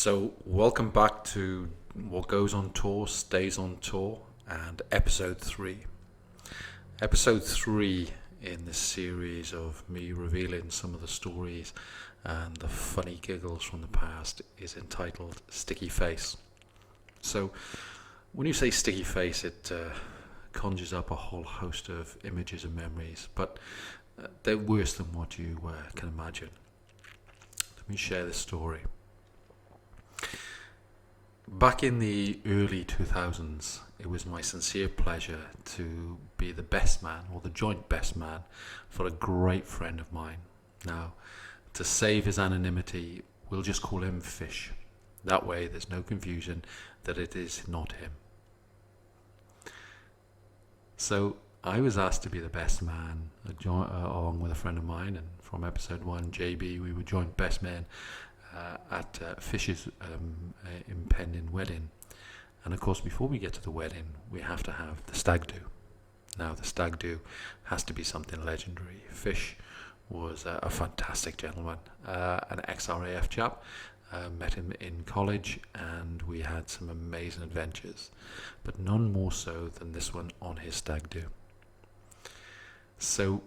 So, welcome back to What Goes on Tour Stays on Tour and episode 3. Episode 3 in this series of me revealing some of the stories and the funny giggles from the past is entitled Sticky Face. So, when you say sticky face, it conjures up a whole host of images and memories, but they're worse than what you can imagine. Let me share this story. Back in the early 2000s, it was my sincere pleasure to be the best man, or the joint best man, for a great friend of mine. Now, to save his anonymity, we'll just call him Fish. That way there's no confusion that it is not him. So, I was asked to be the best man, along with a friend of mine, and from episode 1, JB, we were joint best men at Fish's impending wedding. And of course, before we get to the wedding, we have to have the stag do. Now, the stag do has to be something legendary. Fish was a fantastic gentleman, an ex-RAF chap. Met him in college, and we had some amazing adventures, but none more so than this one on his stag do. So,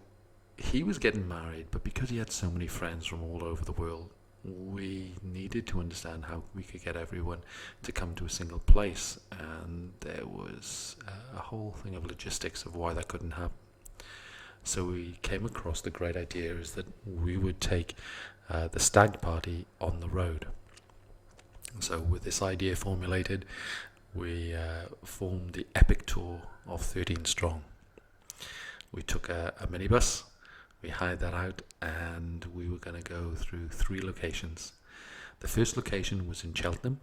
he was getting married, but because he had so many friends from all over the world, we needed to understand how we could get everyone to come to a single place, and there was a whole thing of logistics of why that couldn't happen. So we came across the great idea is that we would take the stag party on the road. So with this idea formulated, we formed the epic tour of 13 Strong. We took a minibus. We hired that out, and we were going to go through 3 locations. The first location was in Cheltenham,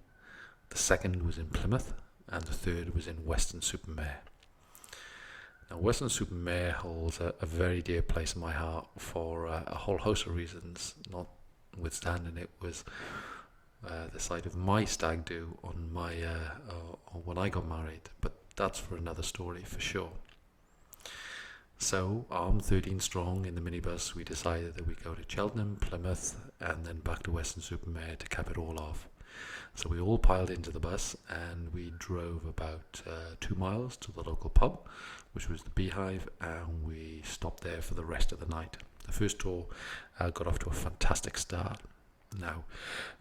the second was in Plymouth, and the third was in Weston-super-Mare. Now, Weston-super-Mare holds a very dear place in my heart for a whole host of reasons, notwithstanding it was the site of my stag do on my when I got married, but that's for another story for sure. So, armed 13 strong in the minibus, we decided that we'd go to Cheltenham, Plymouth, and then back to Weston-super-Mare to cap it all off. So we all piled into the bus, and we drove about 2 miles to the local pub, which was the Beehive, and we stopped there for the rest of the night. The first tour got off to a fantastic start. Now,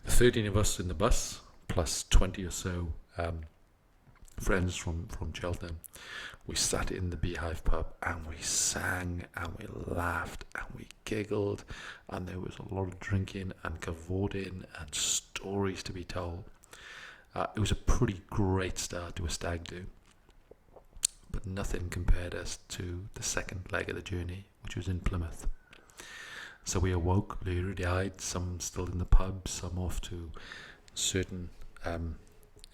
the 13 of us in the bus, plus 20 or so friends from Cheltenham, we sat in the Beehive pub and we sang and we laughed and we giggled, and there was a lot of drinking and cavorting and stories to be told. It was a pretty great start to a stag do, but nothing compared us to the second leg of the journey, which was in Plymouth. So we awoke bleary-eyed, some still in the pub, some off to certain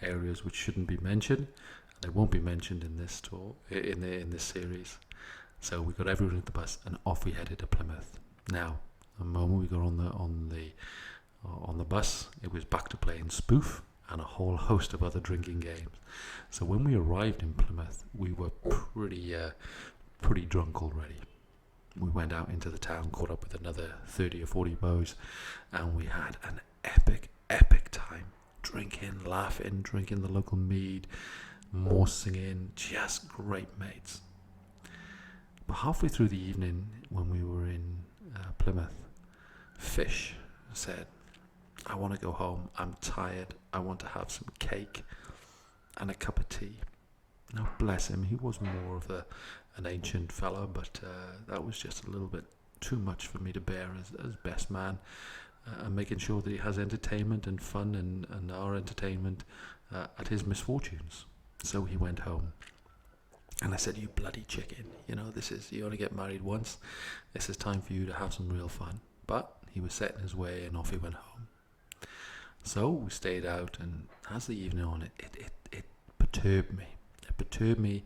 areas which shouldn't be mentioned. They won't be mentioned in this tour, in this series. So we got everyone in the bus, and off we headed to Plymouth. Now, the moment we got on the bus, it was back to playing spoof and a whole host of other drinking games. So when we arrived in Plymouth, we were pretty drunk already. We went out into the town, caught up with another 30 or 40 bows, and we had an epic time. Drinking, laughing, drinking the local mead, more singing, just great mates. But halfway through the evening, when we were in Plymouth, Fish said, "I want to go home, I'm tired, I want to have some cake and a cup of tea." Now, bless him, he was more of an ancient fella, but that was just a little bit too much for me to bear as best man, and making sure that he has entertainment and fun and our entertainment at his misfortunes. So he went home, and I said, "You bloody chicken, you only get married once, this is time for you to have some real fun." But he was set in his way, and off he went home. So we stayed out, and as the evening on, it perturbed me. It perturbed me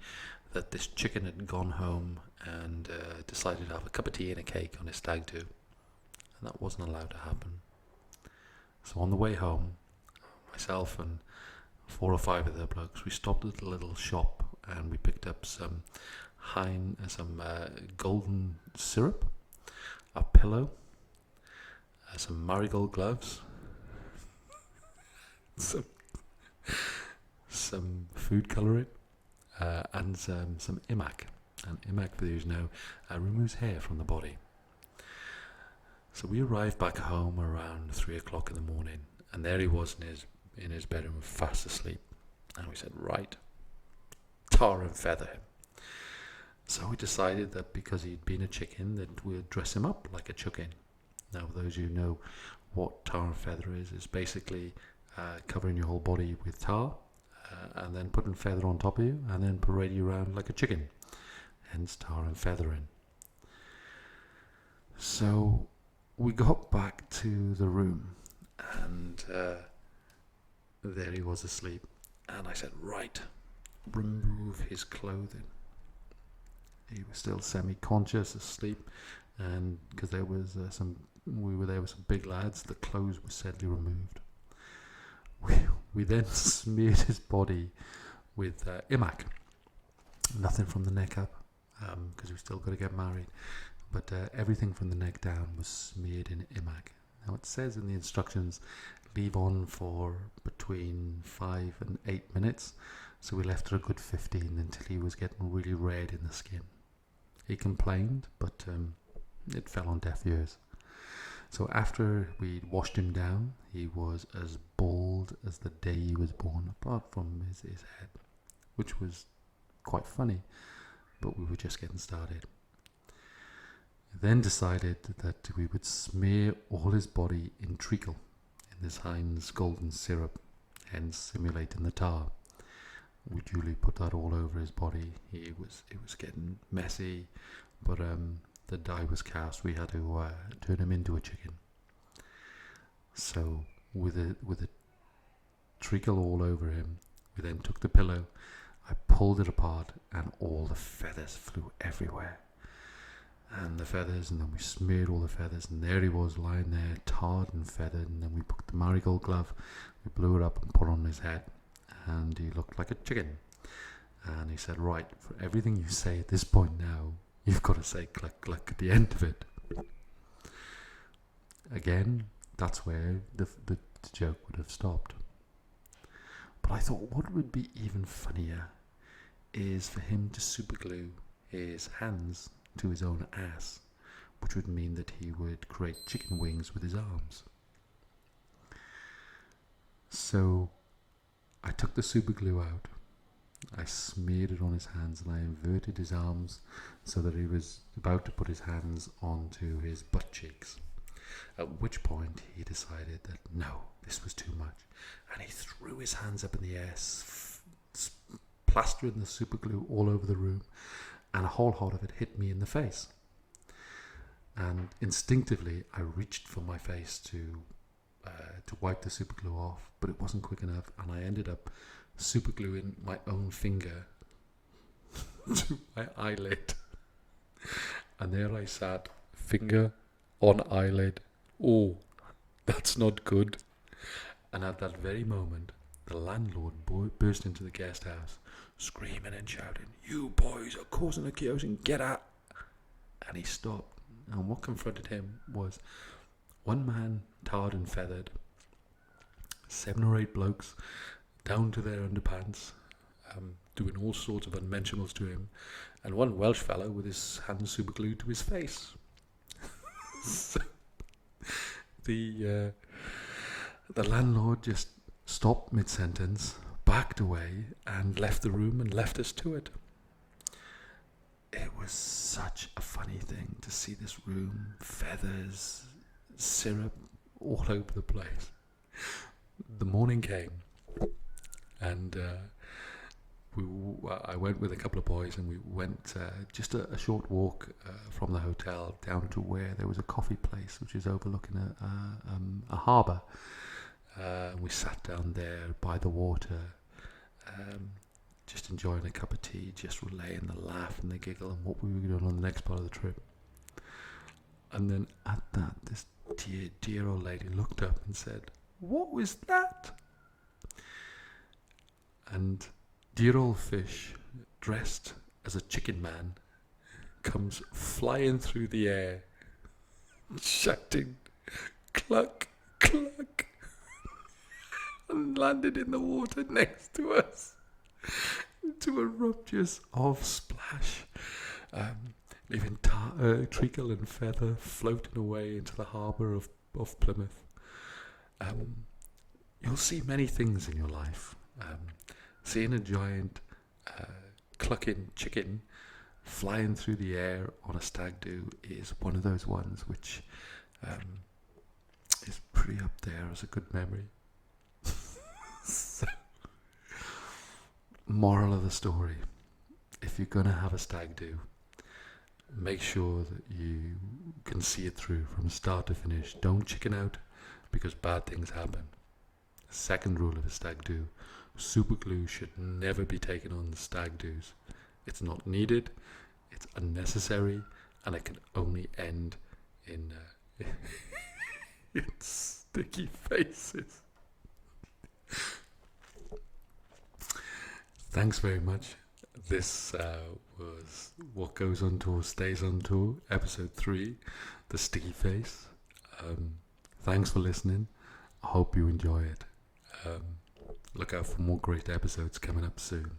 that this chicken had gone home and decided to have a cup of tea and a cake on his stag do, and that wasn't allowed to happen. So on the way home, myself and 4 or 5 of the blokes, we stopped at a little shop and we picked up some golden syrup, a pillow, some marigold gloves, some food colouring, and some imac. And imac, for those who know, removes hair from the body. So we arrived back home around 3 o'clock in the morning, and there he was in his bedroom, fast asleep. And we said, right, tar and feather him. So we decided that because he'd been a chicken, that we'd dress him up like a chicken. Now, for those who know what tar and feather is basically covering your whole body with tar, and then putting feather on top of you, and then parade you around like a chicken. Hence tar and feathering. So we got back to the room, and there he was asleep. And I said, right, remove his clothing. He was still semi-conscious, asleep, and because we were there with some big lads, the clothes were sadly removed. We then smeared his body with imac. Nothing from the neck up, because we still got to get married. But everything from the neck down was smeared in imac. Now it says in the instructions, leave on for between 5 and 8 minutes. So we left it a good 15 until he was getting really red in the skin. He complained, but it fell on deaf ears. So after we'd washed him down, he was as bald as the day he was born, apart from his head, which was quite funny, but we were just getting started. Then decided that we would smear all his body in treacle, in this Heinz golden syrup, hence simulating the tar. We duly put that all over his body. It was getting messy, but the die was cast. We had to turn him into a chicken. So with a treacle all over him, we then took the pillow, I pulled it apart, and all the feathers flew everywhere. And then we smeared all the feathers, and there he was lying there, tarred and feathered. And then we put the marigold glove, we blew it up and put it on his head, and he looked like a chicken. And he said, right, for everything you say at this point now, you've got to say cluck cluck at the end of it. Again, that's where the joke would have stopped. But I thought what would be even funnier is for him to superglue his hands to his own ass, which would mean that he would create chicken wings with his arms. So I took the super glue out, I smeared it on his hands, and I inverted his arms so that he was about to put his hands onto his butt cheeks. At which point he decided that no, this was too much, and he threw his hands up in the air, plastering the super glue all over the room, and a whole lot of it hit me in the face. And instinctively, I reached for my face to wipe the super glue off, but it wasn't quick enough, and I ended up super gluing my own finger to my eyelid. And there I sat, finger on eyelid. Oh, that's not good. And at that very moment, the landlord burst into the guest house, screaming and shouting, "You boys are causing a chaos and get out!" And he stopped, and what confronted him was one man tarred and feathered, 7 or 8 blokes down to their underpants, doing all sorts of unmentionables to him, and one Welsh fellow with his hands super glued to his face. So the landlord just stopped mid-sentence, backed away, and left the room and left us to it. It was such a funny thing to see this room, feathers, syrup all over the place. The morning came, and I went with a couple of boys, and we went just a short walk from the hotel down to where there was a coffee place which is overlooking a harbour. We sat down there by the water, just enjoying a cup of tea, just relaying the laugh and the giggle and what we were doing on the next part of the trip. And then at that, this dear old lady looked up and said, "What was that?" And dear old fish, dressed as a chicken man, comes flying through the air, shouting, "Cluck, cluck." and landed in the water next to us to a ruptures of splash, leaving treacle and feather floating away into the harbour of Plymouth. You'll see many things in your life. Seeing a giant clucking chicken flying through the air on a stag do is one of those ones which is pretty up there as a good memory. So, moral of the story, if you're going to have a stag do, make sure that you can see it through from start to finish. Don't chicken out, because bad things happen. Second rule of a stag do: super glue should never be taken on the stag do's. It's not needed, it's unnecessary, and it can only end in in sticky faces. Thanks very much. This was What Goes on Tour Stays on Tour, episode 3, The Sticky Face. Thanks for listening. I hope you enjoy it. Look out for more great episodes coming up soon.